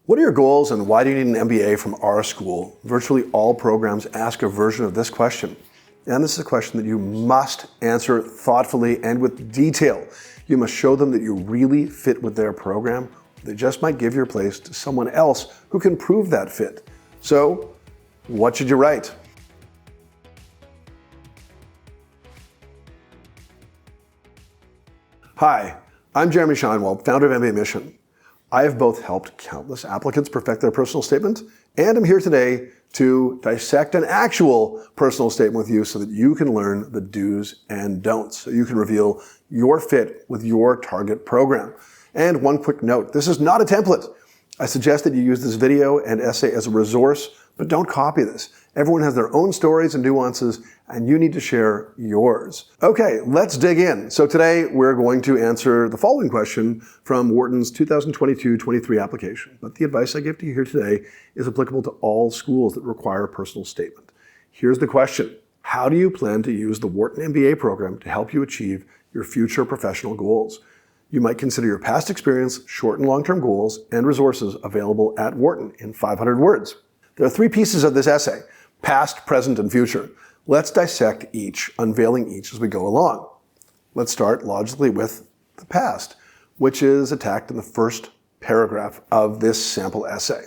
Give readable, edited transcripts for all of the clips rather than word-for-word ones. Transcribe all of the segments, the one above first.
What are your goals and why do you need an MBA from our school? Virtually all programs ask a version of this question. And this is a question that you must answer thoughtfully and with detail. You must show them that you really fit with their program. They just might give your place to someone else who can prove that fit. So, what should you write? Hi, I'm Shinewald, founder of mbaMission. I have both helped countless applicants perfect their personal statement, and I'm here today to dissect an actual personal statement with you so that you can learn the do's and don'ts, so you can reveal your fit with your target program. And one quick note, this is not a template. I suggest that you use this video and essay as a resource, but don't copy this. Everyone has their own stories and nuances, and you need to share yours. Okay, let's dig in. So today we're going to answer the following question from Wharton's 2022-23 application. But the advice I give to you here today is applicable to all schools that require a personal statement. Here's the question. How do you plan to use the Wharton MBA program to help you achieve your future professional goals? You might consider your past experience, short and long-term goals, and resources available at Wharton in 500 words. There are three pieces of this essay: past, present, and future. Let's dissect each, unveiling each as we go along. Let's start logically with the past, which is attacked in the first paragraph of this sample essay.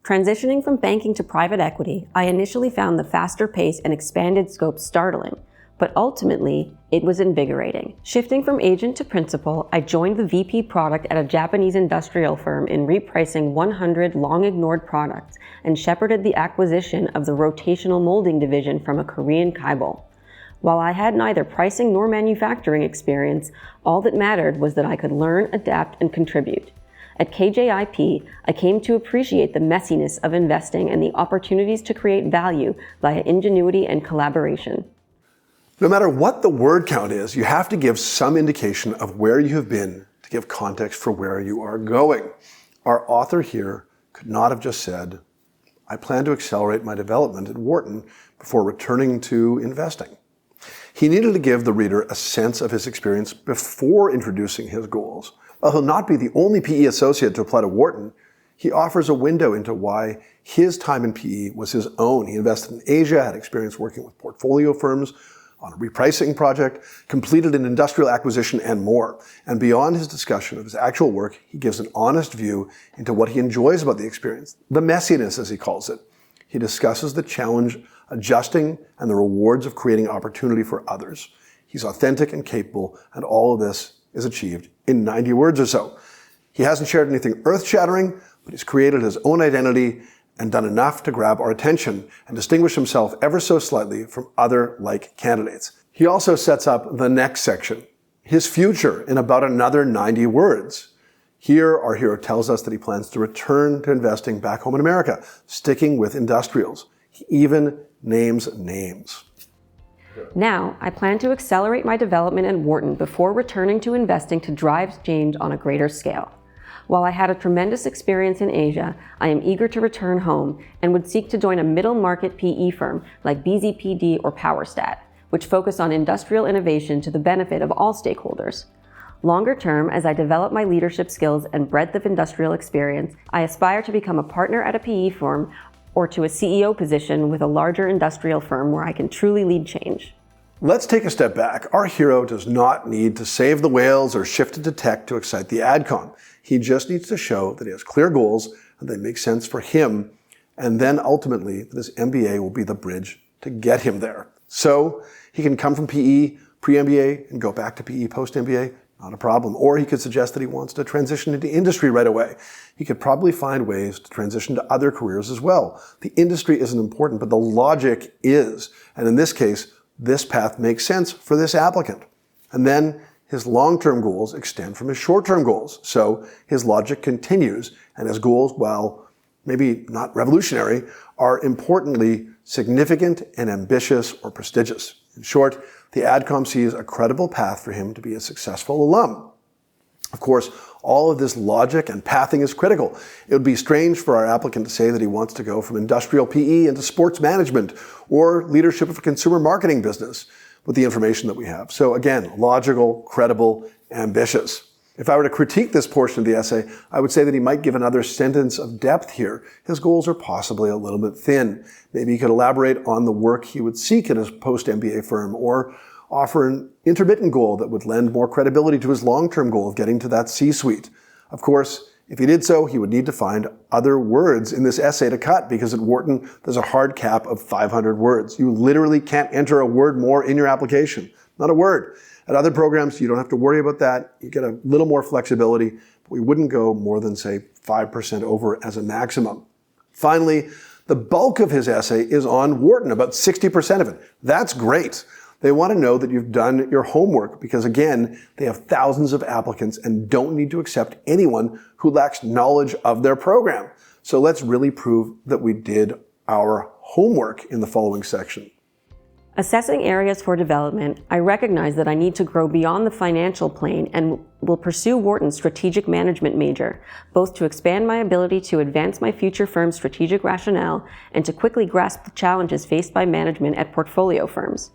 Transitioning from banking to private equity, I initially found the faster pace and expanded scope startling, but ultimately, it was invigorating. Shifting from agent to principal, I joined the VP product at a Japanese industrial firm in repricing 100 long-ignored products and shepherded the acquisition of the rotational molding division from a Korean Kaibol. While I had neither pricing nor manufacturing experience, all that mattered was that I could learn, adapt, and contribute. At KJIP, I came to appreciate the messiness of investing and the opportunities to create value via ingenuity and collaboration. No matter what the word count is, you have to give some indication of where you have been to give context for where you are going. Our author here could not have just said, I plan to accelerate my development at Wharton before returning to investing. He needed to give the reader a sense of his experience before introducing his goals. While he'll not be the only PE associate to apply to Wharton, he offers a window into why his time in PE was his own. He invested in Asia, had experience working with portfolio firms, on a repricing project, completed an industrial acquisition, and more. And beyond his discussion of his actual work, he gives an honest view into what he enjoys about the experience, the messiness, as he calls it. He discusses the challenge, adjusting, and the rewards of creating opportunity for others. He's authentic and capable, and all of this is achieved in 90 words or so. He hasn't shared anything earth-shattering, but he's created his own identity and done enough to grab our attention and distinguish himself ever so slightly from other like candidates. He also sets up the next section, his future, in about another 90 words. Here, our hero tells us that he plans to return to investing back home in America, sticking with industrials. He even names names. Now, I plan to accelerate my development at Wharton before returning to investing to drive change on a greater scale. While I had a tremendous experience in Asia, I am eager to return home and would seek to join a middle market PE firm like BZPD or PowerStat, which focus on industrial innovation to the benefit of all stakeholders. Longer term, as I develop my leadership skills and breadth of industrial experience, I aspire to become a partner at a PE firm or to a CEO position with a larger industrial firm where I can truly lead change. Let's take a step back. Our hero does not need to save the whales or shift into tech to excite the AdCom. He just needs to show that he has clear goals and they make sense for him, and then ultimately that his MBA will be the bridge to get him there. So he can come from PE, pre-MBA, and go back to PE post-MBA, not a problem. Or he could suggest that he wants to transition into industry right away. He could probably find ways to transition to other careers as well. The industry isn't important, but the logic is. And in this case, this path makes sense for this applicant. And then his long-term goals extend from his short-term goals. So his logic continues, and his goals, while maybe not revolutionary, are importantly significant and ambitious or prestigious. In short, the AdCom sees a credible path for him to be a successful alum. Of course, all of this logic and pathing is critical. It would be strange for our applicant to say that he wants to go from industrial PE into sports management or leadership of a consumer marketing business with the information that we have. So again, logical, credible, ambitious. If I were to critique this portion of the essay, I would say that he might give another sentence of depth here. His goals are possibly a little bit thin. Maybe he could elaborate on the work he would seek at his post-MBA firm, or offer an intermittent goal that would lend more credibility to his long-term goal of getting to that C-suite. Of course, if he did so, he would need to find other words in this essay to cut, because at Wharton, there's a hard cap of 500 words. You literally can't enter a word more in your application. Not a word. At other programs, you don't have to worry about that. You get a little more flexibility, but we wouldn't go more than, say, 5% over as a maximum. Finally, the bulk of his essay is on Wharton, about 60% of it. That's great. They want to know that you've done your homework because, again, they have thousands of applicants and don't need to accept anyone who lacks knowledge of their program. So let's really prove that we did our homework in the following section. Assessing areas for development, I recognize that I need to grow beyond the financial plane and will pursue Wharton's strategic management major, both to expand my ability to advance my future firm's strategic rationale and to quickly grasp the challenges faced by management at portfolio firms.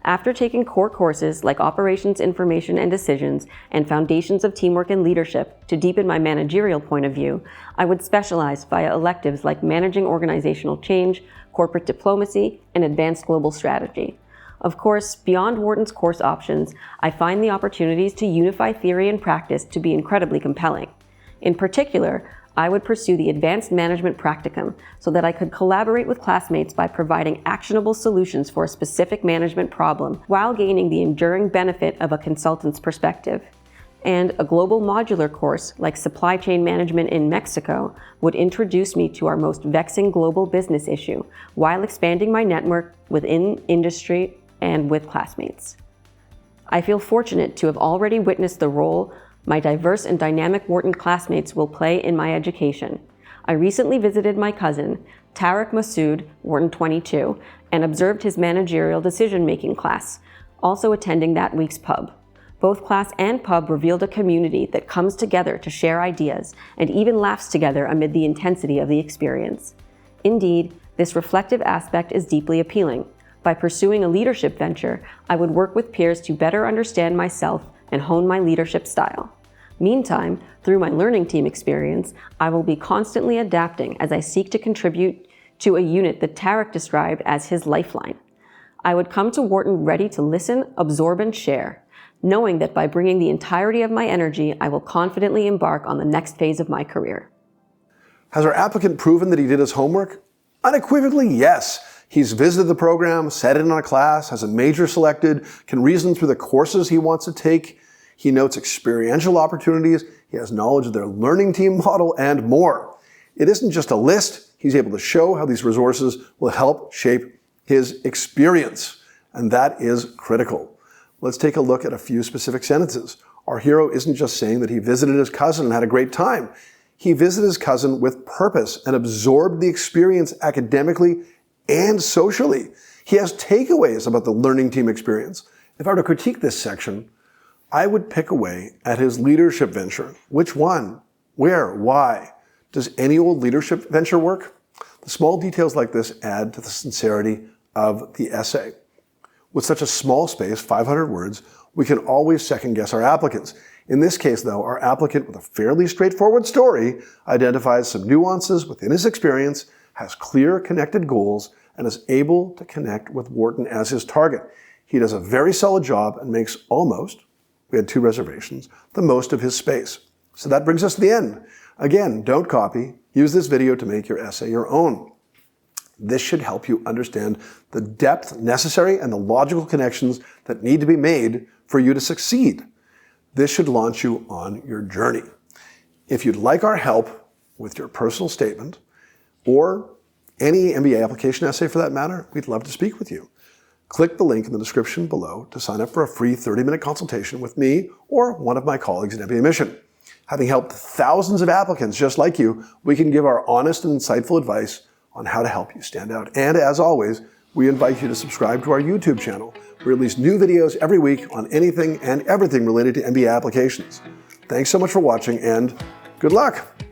After taking core courses like Operations, Information, and Decisions and Foundations of Teamwork and Leadership to deepen my managerial point of view, I would specialize via electives like Managing Organizational Change, Corporate Diplomacy, and Advanced Global Strategy. Of course, beyond Wharton's course options, I find the opportunities to unify theory and practice to be incredibly compelling. In particular, I would pursue the Advanced Management Practicum so that I could collaborate with classmates by providing actionable solutions for a specific management problem while gaining the enduring benefit of a consultant's perspective. And a global modular course like Supply Chain Management in Mexico would introduce me to our most vexing global business issue while expanding my network within industry and with classmates. I feel fortunate to have already witnessed the role my diverse and dynamic Wharton classmates will play in my education. I recently visited my cousin, Tariq Masood, Wharton 22, and observed his managerial decision-making class, also attending that week's pub. Both class and pub revealed a community that comes together to share ideas and even laughs together amid the intensity of the experience. Indeed, this reflective aspect is deeply appealing. By pursuing a leadership venture, I would work with peers to better understand myself and hone my leadership style. Meantime, through my learning team experience, I will be constantly adapting as I seek to contribute to a unit that Tariq described as his lifeline. I would come to Wharton ready to listen, absorb, and share, knowing that by bringing the entirety of my energy, I will confidently embark on the next phase of my career. Has our applicant proven that he did his homework? Unequivocally, yes. He's visited the program, sat in on a class, has a major selected, can reason through the courses he wants to take. He notes experiential opportunities. He has knowledge of their learning team model and more. It isn't just a list. He's able to show how these resources will help shape his experience. And that is critical. Let's take a look at a few specific sentences. Our hero isn't just saying that he visited his cousin and had a great time. He visited his cousin with purpose and absorbed the experience academically and socially. He has takeaways about the learning team experience. If I were to critique this section, I would pick away at his leadership venture. Which one? Where? Why? Does any old leadership venture work? The small details like this add to the sincerity of the essay. With such a small space, 500 words, we can always second guess our applicants. In this case, though, our applicant with a fairly straightforward story identifies some nuances within his experience, has clear connected goals, and is able to connect with Wharton as his target. He does a very solid job and makes almost, we had 2 reservations, the most of his space. So that brings us to the end. Again, don't copy. Use this video to make your essay your own. This should help you understand the depth necessary and the logical connections that need to be made for you to succeed. This should launch you on your journey. If you'd like our help with your personal statement or any MBA application essay for that matter, we'd love to speak with you. Click the link in the description below to sign up for a free 30-minute consultation with me or one of my colleagues at mbaMission. Having helped thousands of applicants just like you, we can give our honest and insightful advice on how to help you stand out. And as always, we invite you to subscribe to our YouTube channel. We release new videos every week on anything and everything related to MBA applications. Thanks so much for watching and good luck.